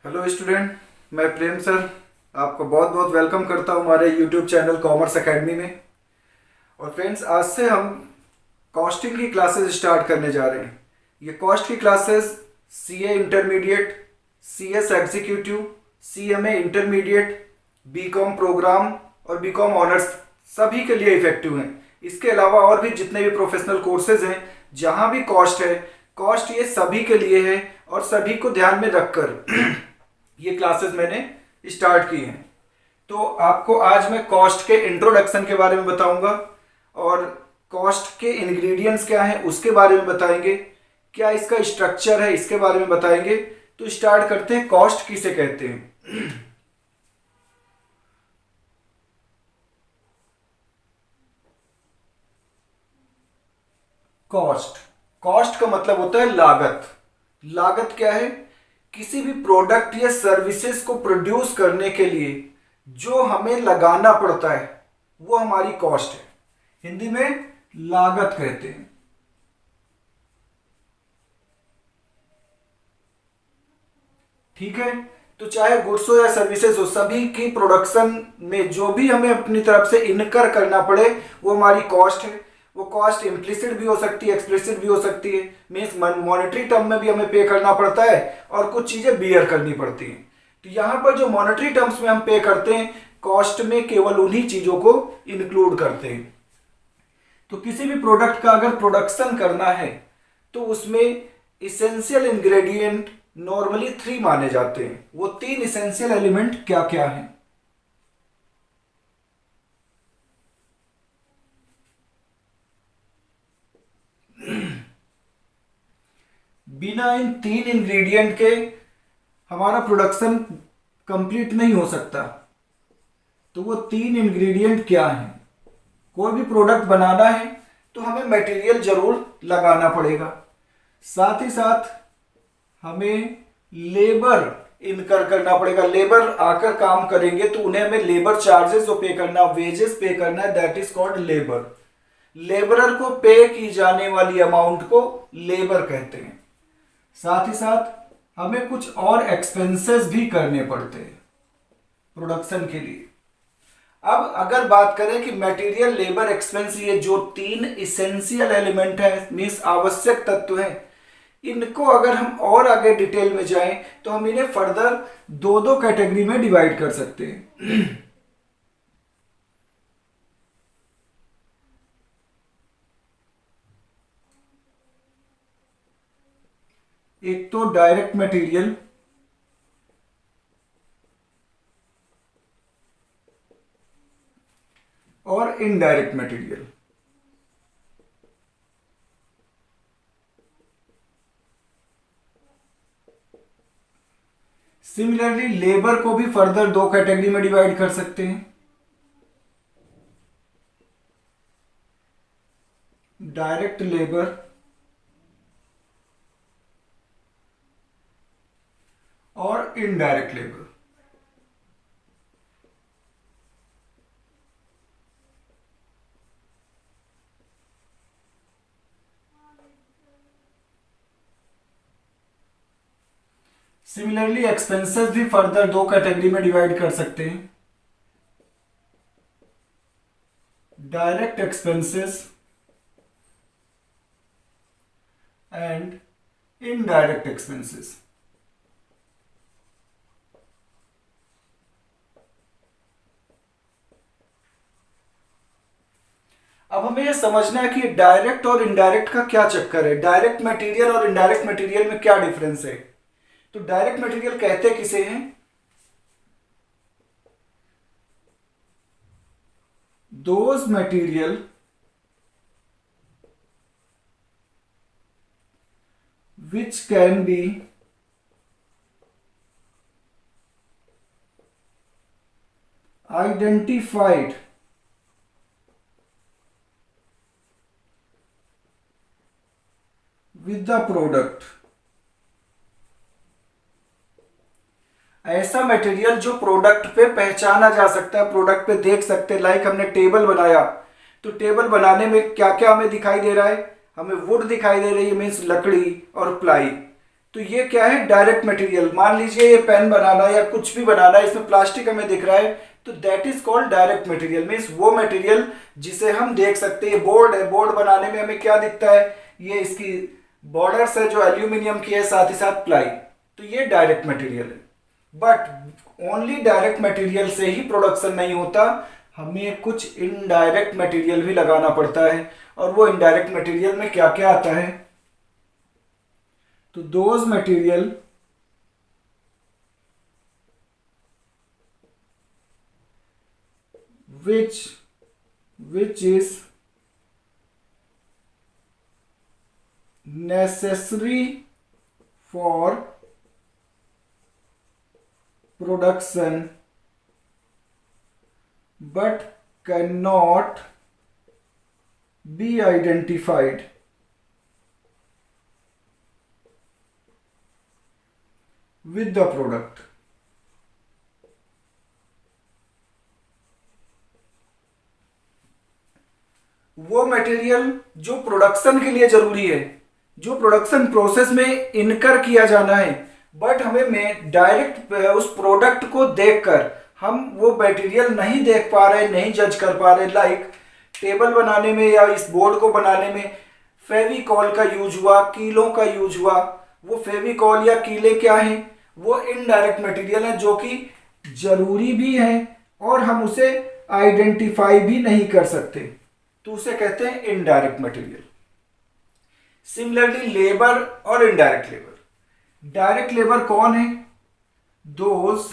Hello student, मैं प्रेम sir आपको बहुत बहुत वेलकम करता हूँ हमारे यूट्यूब चैनल कॉमर्स एकेडमी में। और फ्रेंड्स, आज से हम कॉस्टिंग की क्लासेस स्टार्ट करने जा रहे हैं। ये कॉस्ट की classes CA intermediate, CS executive, CMA intermediate, BCom programme और बीकॉम ऑनर्स सभी के लिए इफेक्टिव हैं। इसके अलावा और भी जितने भी प्रोफेशनल कोर्सेज हैं, जहाँ भी कॉस्ट है, कॉस्ट ये सभी के लिए है और सभी को ध्यान में रखकर ये क्लासेस मैंने स्टार्ट की हैं। तो आपको आज मैं कॉस्ट के इंट्रोडक्शन के बारे में बताऊंगा और कॉस्ट के इंग्रेडिएंट्स क्या हैं उसके बारे में बताएंगे, क्या इसका स्ट्रक्चर है इसके बारे में बताएंगे। तो स्टार्ट करते हैं, कॉस्ट किसे कहते हैं। कॉस्ट कॉस्ट का मतलब होता है लागत। लागत क्या है? किसी भी प्रोडक्ट या सर्विसेज को प्रोड्यूस करने के लिए जो हमें लगाना पड़ता है वो हमारी कॉस्ट है। हिंदी में लागत कहते हैं। ठीक है, तो चाहे गुड्स हो या सर्विसेज हो, सभी की प्रोडक्शन में जो भी हमें अपनी तरफ से इनकर करना पड़े वो हमारी कॉस्ट है। वो कॉस्ट इम्प्लिसिट भी हो सकती है, एक्सप्लिसिट भी हो सकती है। मीन्स मॉनेटरी टर्म में भी हमें पे करना पड़ता है और कुछ चीजें बियर करनी पड़ती हैं। तो यहाँ पर जो मॉनेटरी टर्म्स में हम पे करते हैं, कॉस्ट में केवल उन्हीं चीजों को इंक्लूड करते हैं। तो किसी भी प्रोडक्ट का अगर प्रोडक्शन करना है तो उसमें इसेंशियल इंग्रेडिएंट नॉर्मली 3 माने जाते हैं। वो 3 इसेंशियल एलिमेंट क्या क्या हैं? बिना इन 3 इंग्रेडिएंट के हमारा प्रोडक्शन कंप्लीट नहीं हो सकता। तो वो 3 इंग्रेडिएंट क्या हैं? कोई भी प्रोडक्ट बनाना है तो हमें मटेरियल जरूर लगाना पड़ेगा, साथ ही साथ हमें लेबर इनकर करना पड़ेगा। लेबर आकर काम करेंगे तो उन्हें हमें लेबर चार्जेस जो पे करना, वेजेस पे करना है, that is called labour. Labourer को पे की जाने वाली अमाउंट को लेबर कहते हैं। साथ ही साथ हमें कुछ और एक्सपेंसेस भी करने पड़ते हैं प्रोडक्शन के लिए। अब अगर बात करें कि मटेरियल, लेबर, एक्सपेंस, ये जो 3 इसेंशियल एलिमेंट है, मीन्स आवश्यक तत्व हैं, इनको अगर हम और आगे डिटेल में जाएं तो हम इन्हें फर्दर 2-2 कैटेगरी में डिवाइड कर सकते हैं। एक तो डायरेक्ट मटेरियल, और इनडायरेक्ट मटेरियल। सिमिलरली लेबर को भी फर्दर 2 कैटेगरी में डिवाइड कर सकते हैं, डायरेक्ट लेबर और इनडायरेक्ट लेबर। सिमिलरली एक्सपेंसेस भी फर्दर 2 कैटेगरी में डिवाइड कर सकते हैं, direct expenses and indirect expenses. अब हमें यह समझना है कि डायरेक्ट और इनडायरेक्ट का क्या चक्कर है, डायरेक्ट मटेरियल और इनडायरेक्ट मटेरियल में क्या डिफरेंस है। तो डायरेक्ट मटेरियल कहते किसे हैं? Those material which can be identified with the product। ऐसा मटेरियल जो प्रोडक्ट पे पहचाना जा सकता है, प्रोडक्ट पे देख सकते हैं। लाइक हमने टेबल बनाया तो टेबल बनाने में क्या क्या हमें दिखाई दे रहा है? हमें वुड दिखाई दे रही है, मीन्स लकड़ी और प्लाई। तो ये क्या है, डायरेक्ट मटेरियल। मान लीजिए ये पेन बनाना या कुछ भी बनाना, इसमें प्लास्टिक हमें दिख रहा है, तो that is called direct material. Means वो मटेरियल जिसे हम देख सकते हैं। बोर्ड है, बोर्ड बनाने में हमें क्या दिखता है, ये इसकी बॉर्डर्स है जो एल्यूमिनियम की है, साथ ही साथ प्लाई, तो ये डायरेक्ट मटेरियल है। बट ओनली डायरेक्ट मटेरियल से ही प्रोडक्शन नहीं होता, हमें कुछ इनडायरेक्ट मटेरियल भी लगाना पड़ता है। और वो इनडायरेक्ट मटेरियल में क्या क्या आता है, तो those material which is necessary for production but cannot be identified with the product। वो मटेरियल जो प्रोडक्शन के लिए जरूरी है, जो प्रोडक्शन प्रोसेस में इनकर किया जाना है, बट हमें डायरेक्ट उस प्रोडक्ट को देखकर हम वो मटेरियल नहीं देख पा रहे, नहीं जज कर पा रहे। लाइक टेबल बनाने में या इस बोर्ड को बनाने में फेविकॉल का यूज हुआ, कीलों का यूज हुआ। वो फेविकॉल या कीले क्या हैं, वो इनडायरेक्ट मटेरियल है जो कि जरूरी भी है और हम उसे आइडेंटिफाई भी नहीं कर सकते, तो उसे कहते हैं इनडायरेक्ट मटेरियल। सिमिलरली लेबर और इनडायरेक्ट लेबर। डायरेक्ट लेबर कौन है, those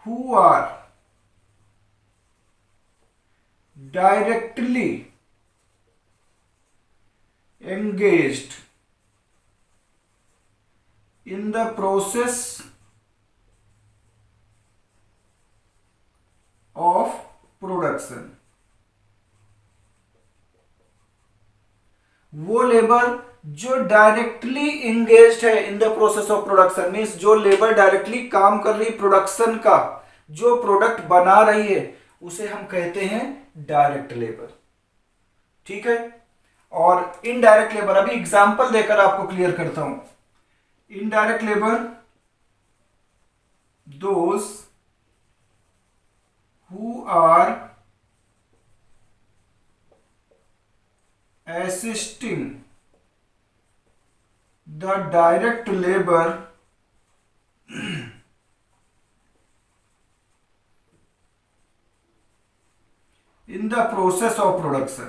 who are directly engaged in the process of production। वो लेबर जो डायरेक्टली इंगेज्ड है in the process of production, means जो लेबर डायरेक्टली काम कर रही प्रोडक्शन का, जो प्रोडक्ट बना रही है, उसे हम कहते हैं डायरेक्ट लेबर। ठीक है। और इनडायरेक्ट लेबर, अभी एग्जांपल देकर आपको क्लियर करता हूं। Indirect labour, those who are assisting the direct labor in the process of production।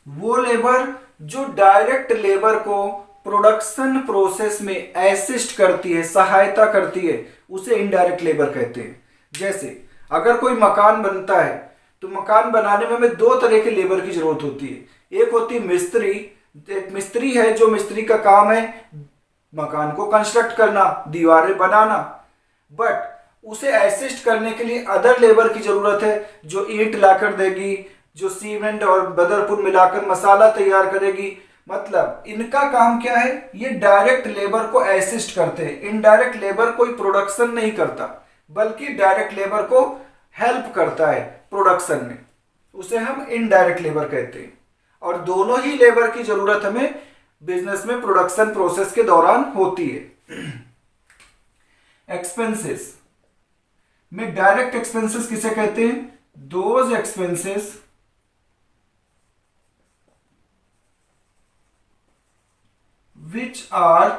वो लेबर जो डायरेक्ट लेबर को प्रोडक्शन प्रोसेस में असिस्ट करती है, सहायता करती है, उसे इनडायरेक्ट लेबर कहते हैं। जैसे अगर कोई मकान बनता है तो मकान बनाने में हमें दो तरह के लेबर की जरूरत होती है। एक होती है मिस्त्री, एक मिस्त्री है जो मिस्त्री का काम है मकान को कंस्ट्रक्ट करना, दीवारें बनाना, बट उसे असिस्ट करने के लिए अदर लेबर की जरूरत है जो ईंट लाकर देगी, जो सीमेंट और बदरपुर मिलाकर मसाला तैयार करेगी। मतलब इनका काम क्या है, ये डायरेक्ट लेबर को असिस्ट करते हैं। इनडायरेक्ट लेबर कोई प्रोडक्शन नहीं करता, बल्कि डायरेक्ट लेबर को हेल्प करता है प्रोडक्शन में, उसे हम इनडायरेक्ट लेबर कहते हैं। और दोनों ही लेबर की जरूरत हमें बिजनेस में प्रोडक्शन प्रोसेस के दौरान होती है। एक्सपेंसेस में डायरेक्ट एक्सपेंसेस किसे कहते हैं, those expenses which are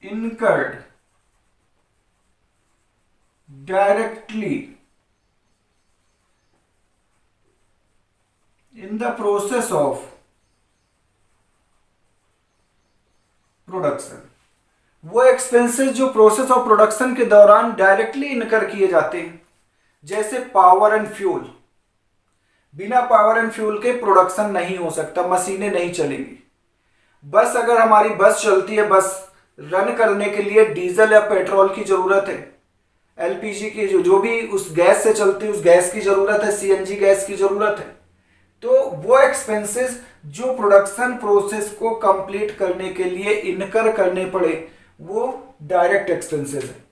incurred directly in the process of production. वो एक्सपेंसेस जो प्रोसेस ऑफ प्रोडक्शन के दौरान डायरेक्टली इनकर किए जाते हैं, जैसे पावर एंड फ्यूल। बिना पावर एंड फ्यूल के प्रोडक्शन नहीं हो सकता, मशीनें नहीं चलेंगी। बस अगर हमारी बस चलती है, बस रन करने के लिए डीजल या पेट्रोल की जरूरत है, एलपीजी की जो भी उस गैस से चलती है उस गैस की जरूरत है, सीएनजी गैस की जरूरत है। तो वो एक्सपेंसेस जो प्रोडक्शन प्रोसेस को कंप्लीट करने के लिए इनकर करने पड़े, वो डायरेक्ट एक्सपेंसेस है।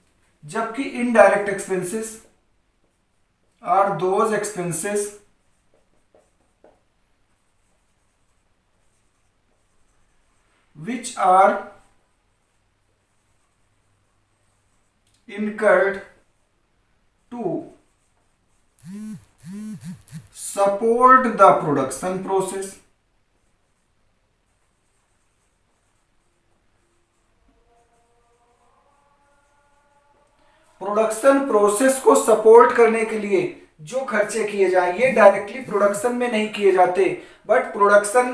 जबकि indirect expenses are those expenses which are incurred to support the production process. Production process को सपोर्ट करने के लिए जो खर्चे किए जाएं ये डायरेक्टली प्रोडक्शन में नहीं किए जाते, बट प्रोडक्शन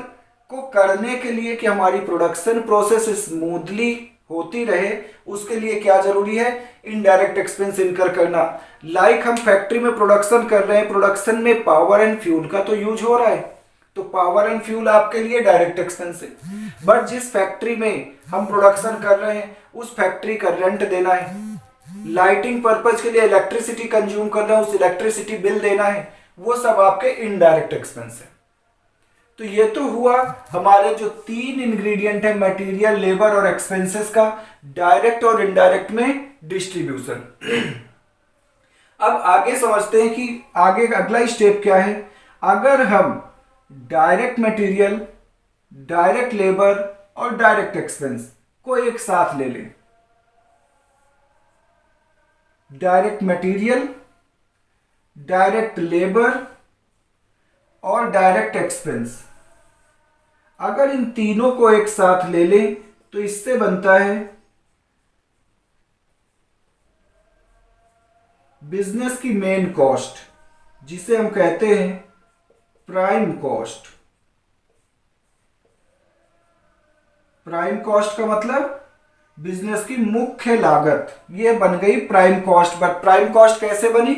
को करने के लिए कि हमारी प्रोडक्शन प्रोसेस स्मूथली होती रहे उसके लिए क्या जरूरी है, इनडायरेक्ट एक्सपेंस इनकर करना। लाइक हम फैक्ट्री में प्रोडक्शन कर रहे हैं, प्रोडक्शन में पावर एंड फ्यूल का तो यूज हो रहा है, तो पावर एंड फ्यूल आपके लिए डायरेक्ट एक्सपेंस है। बट जिस फैक्ट्री में हम प्रोडक्शन कर रहे हैं उस फैक्ट्री का रेंट देना है, लाइटिंग पर्पज के लिए इलेक्ट्रिसिटी कंज्यूम कर रहे हैं उस इलेक्ट्रिसिटी बिल देना है, वो सब आपके इनडायरेक्ट एक्सपेंस है। तो ये तो हुआ हमारे जो तीन इंग्रेडिएंट है मटेरियल, लेबर और एक्सपेंसेस का, डायरेक्ट और इनडायरेक्ट में डिस्ट्रीब्यूशन। अब आगे समझते हैं कि आगे अगला स्टेप क्या है। अगर हम डायरेक्ट मटेरियल, डायरेक्ट लेबर और डायरेक्ट एक्सपेंस को एक साथ ले लें, डायरेक्ट मटेरियल, डायरेक्ट लेबर और डायरेक्ट एक्सपेंस, अगर इन तीनों को एक साथ ले लें तो इससे बनता है बिजनेस की मेन कॉस्ट, जिसे हम कहते हैं प्राइम कॉस्ट। प्राइम कॉस्ट का मतलब बिजनेस की मुख्य लागत, ये बन गई prime cost. But prime cost कैसे बनी,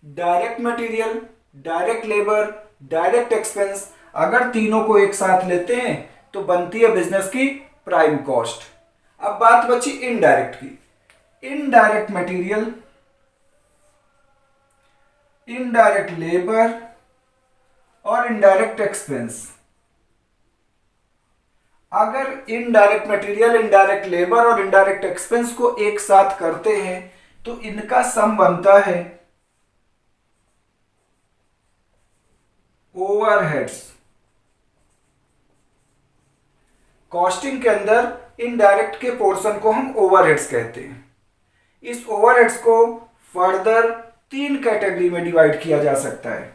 direct material, direct labour, direct expense, अगर तीनों को एक साथ लेते हैं तो बनती है बिजनेस की प्राइम कॉस्ट। अब बात बची इनडायरेक्ट की, इनडायरेक्ट मटेरियल, इनडायरेक्ट लेबर और इनडायरेक्ट एक्सपेंस। अगर इनडायरेक्ट मटेरियल, इनडायरेक्ट लेबर और इनडायरेक्ट एक्सपेंस को एक साथ करते हैं तो इनका सम बनता है ओवरहेड्स। कॉस्टिंग के अंदर इनडायरेक्ट के पोर्शन को हम ओवरहेड्स कहते हैं। इस ओवरहेड्स को फर्दर तीन कैटेगरी में डिवाइड किया जा सकता है।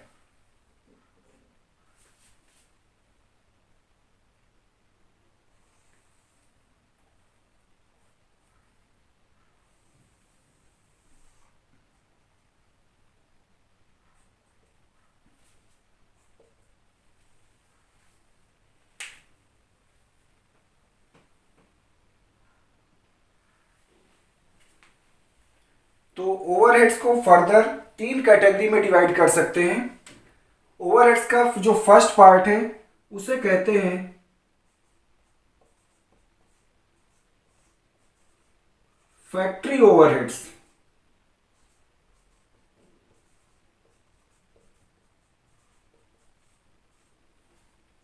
तो ओवरहेड्स को फर्दर तीन कैटेगरी में डिवाइड कर सकते हैं। ओवरहेड्स का जो फर्स्ट पार्ट है उसे कहते हैं फैक्ट्री ओवरहेड्स।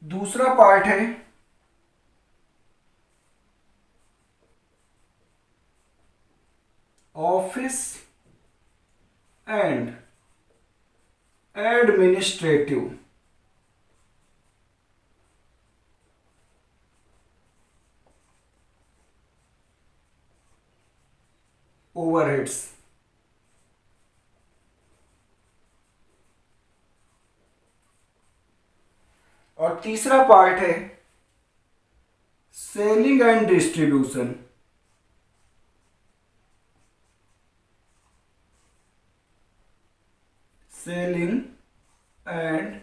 दूसरा पार्ट है ऑफिस एंड एडमिनिस्ट्रेटिव। ओवरहेड्स। और तीसरा पार्ट है selling and distribution. Selling and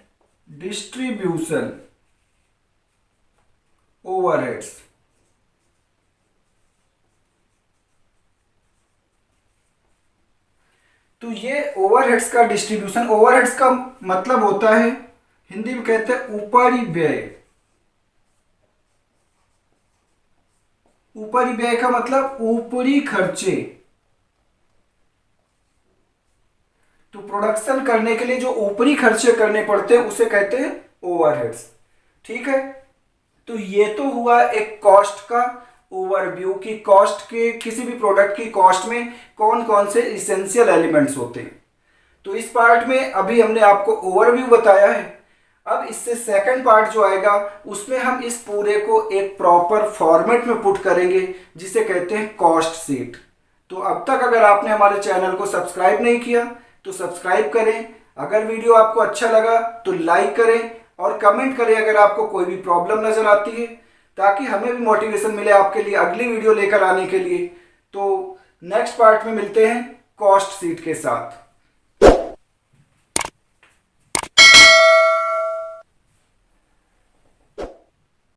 distribution overheads. तो ये ओवरहेड्स का डिस्ट्रीब्यूशन, ओवरहेड्स का मतलब होता है, हिंदी में कहते हैं ऊपरी व्यय। ऊपरी व्यय का मतलब ऊपरी खर्चे। तो प्रोडक्शन करने के लिए जो ऊपरी खर्चे करने पड़ते हैं उसे कहते हैं ओवरहेड्स। ठीक है, तो ये तो हुआ एक कॉस्ट का ओवरव्यू की कॉस्ट के, किसी भी प्रोडक्ट की कॉस्ट में कौन कौन से इसेंशियल एलिमेंट्स होते हैं। तो इस पार्ट में अभी हमने आपको ओवरव्यू बताया है। अब इससे सेकंड पार्ट जो आएगा उसमें हम इस पूरे को एक प्रॉपर फॉर्मेट में पुट करेंगे जिसे कहते हैं कॉस्ट शीट। तो अब तक अगर आपने हमारे चैनल को सब्सक्राइब नहीं किया तो सब्सक्राइब करें। अगर वीडियो आपको अच्छा लगा तो लाइक करें और कमेंट करें अगर आपको कोई भी प्रॉब्लम नजर आती है, ताकि हमें भी मोटिवेशन मिले आपके लिए अगली वीडियो लेकर आने के लिए। तो नेक्स्ट पार्ट में मिलते हैं कॉस्ट शीट के साथ।